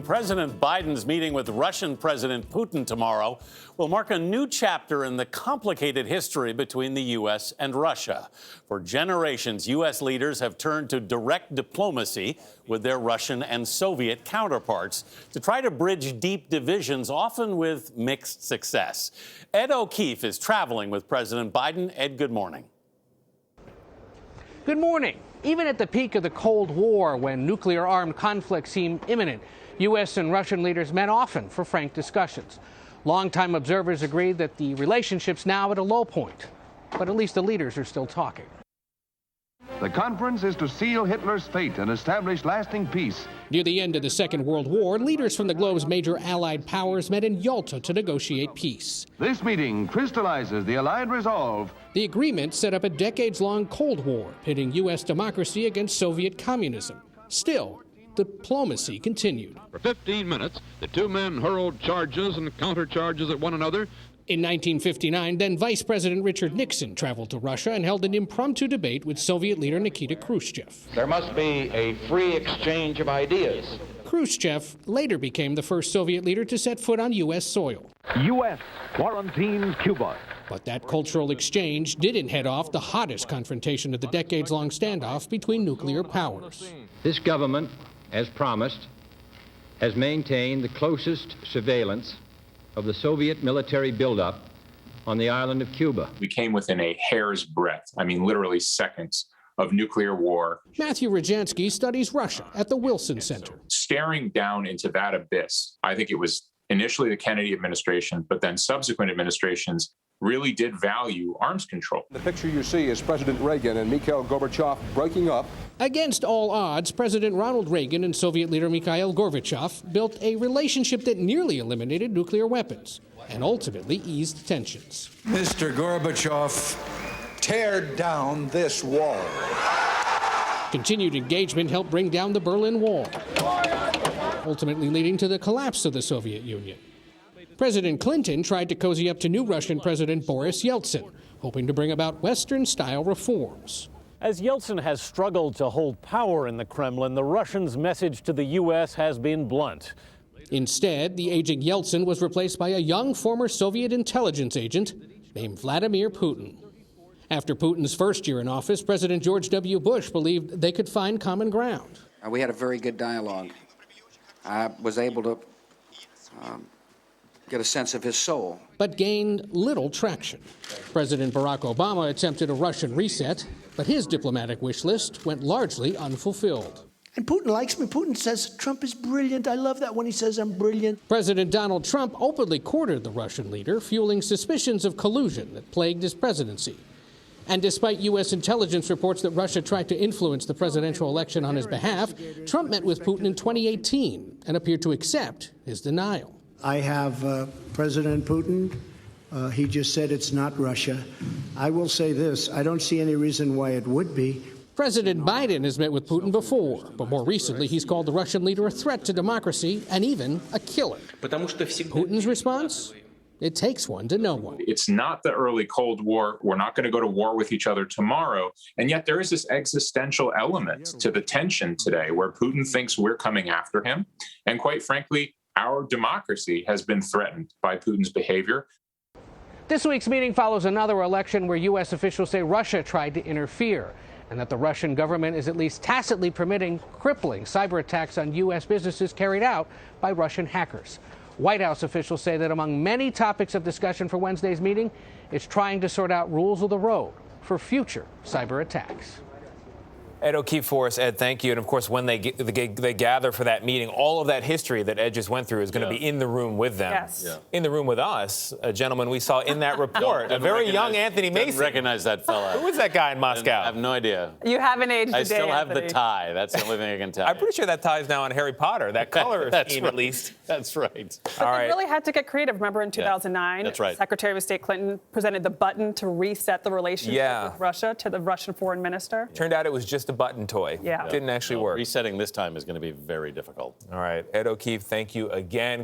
President Biden's meeting with Russian President Putin tomorrow will mark a new chapter in the complicated history between the U.S. and Russia. For generations, U.S. leaders have turned to direct diplomacy with their Russian and Soviet counterparts to try to bridge deep divisions, often with mixed success. Ed O'Keefe is traveling with President Biden. Ed, good morning. Good morning. Even at the peak of the Cold War, when nuclear-armed conflict seemed imminent, U.S. and Russian leaders met often for frank discussions. Longtime observers agree that the relationship's now at a low point, but at least the leaders are still talking. The conference is to seal Hitler's fate and establish lasting peace. Near the end of the Second World War, leaders from the globe's major Allied powers met in Yalta to negotiate peace. This meeting crystallizes the Allied resolve. The agreement set up a decades-long Cold War, pitting U.S. democracy against Soviet communism. Still, diplomacy continued. For 15 minutes, the two men hurled charges and countercharges at one another. In 1959, then Vice President Richard Nixon traveled to Russia and held an impromptu debate with Soviet leader Nikita Khrushchev. There must be a free exchange of ideas. Khrushchev later became the first Soviet leader to set foot on U.S. soil. U.S. quarantines Cuba. But that cultural exchange didn't head off the hottest confrontation of the decades-long standoff between nuclear powers. This government, as promised, has maintained the closest surveillance of the Soviet military buildup on the island of Cuba. We came within a hair's breadth, literally seconds, of nuclear war. Matthew Rajansky studies Russia at the Wilson Center. Staring down into that abyss, I think it was initially the Kennedy administration, but then subsequent administrations really did value arms control. The picture you see is President Reagan and Mikhail Gorbachev breaking up. Against all odds, President Ronald Reagan and Soviet leader Mikhail Gorbachev built a relationship that nearly eliminated nuclear weapons and ultimately eased tensions. Mr. Gorbachev, tear down this wall. Continued engagement helped bring down the Berlin Wall, ultimately leading to the collapse of the Soviet Union. President Clinton tried to cozy up to new Russian President Boris Yeltsin, hoping to bring about Western-style reforms. As Yeltsin has struggled to hold power in the Kremlin, the Russians' message to the U.S. has been blunt. Instead, the aging Yeltsin was replaced by a young former Soviet intelligence agent named Vladimir Putin. After Putin's first year in office, President George W. Bush believed they could find common ground. We had a very good dialogue. I was able to get a sense of his soul. But gained little traction. President Barack Obama attempted a Russian reset, but his diplomatic wish list went largely unfulfilled. And Putin likes me. Putin says Trump is brilliant. I love that when he says I'm brilliant. President Donald Trump openly courted the Russian leader, fueling suspicions of collusion that plagued his presidency. And despite U.S. intelligence reports that Russia tried to influence the presidential election on his behalf, Trump met with Putin in 2018 and appeared to accept his denial. I have President Putin. He just said it's not Russia. I will say this. I don't see any reason why it would be. President Biden has met with Putin before, but more recently he's called the Russian leader a threat to democracy and even a killer. Putin's response? It takes one to know one. It's not the early Cold War. We're not going to go to war with each other tomorrow. And yet there is this existential element to the tension today where Putin thinks we're coming after him. And quite frankly, our democracy has been threatened by Putin's behavior. This week's meeting follows another election where U.S. officials say Russia tried to interfere and that the Russian government is at least tacitly permitting crippling cyber attacks on U.S. businesses carried out by Russian hackers. White House officials say that among many topics of discussion for Wednesday's meeting, it's trying to sort out rules of the road for future cyber attacks. Ed O'Keefe for us. Ed, thank you. And of course, when they gather for that meeting, all of that history that Ed just went through is going to be in the room with them. Yes. Yeah. In the room with us, a gentleman we saw in that report, a very young Anthony Mason. Recognize that fella. Who is that guy in Moscow? I have no idea. You haven't aged a day, I still have Anthony. the tie. That's the only thing I can tell I'm pretty sure that tie is now on Harry Potter. That color scheme, right. at least. That's right. But they really had to get creative. Remember in 2009, that's right. Secretary of State Clinton presented the button to reset the relationship with Russia to the Russian foreign minister. Turned out it was just a button toy. Yeah. Didn't actually work. Resetting this time is going to be very difficult. All right. Ed O'Keefe, thank you again.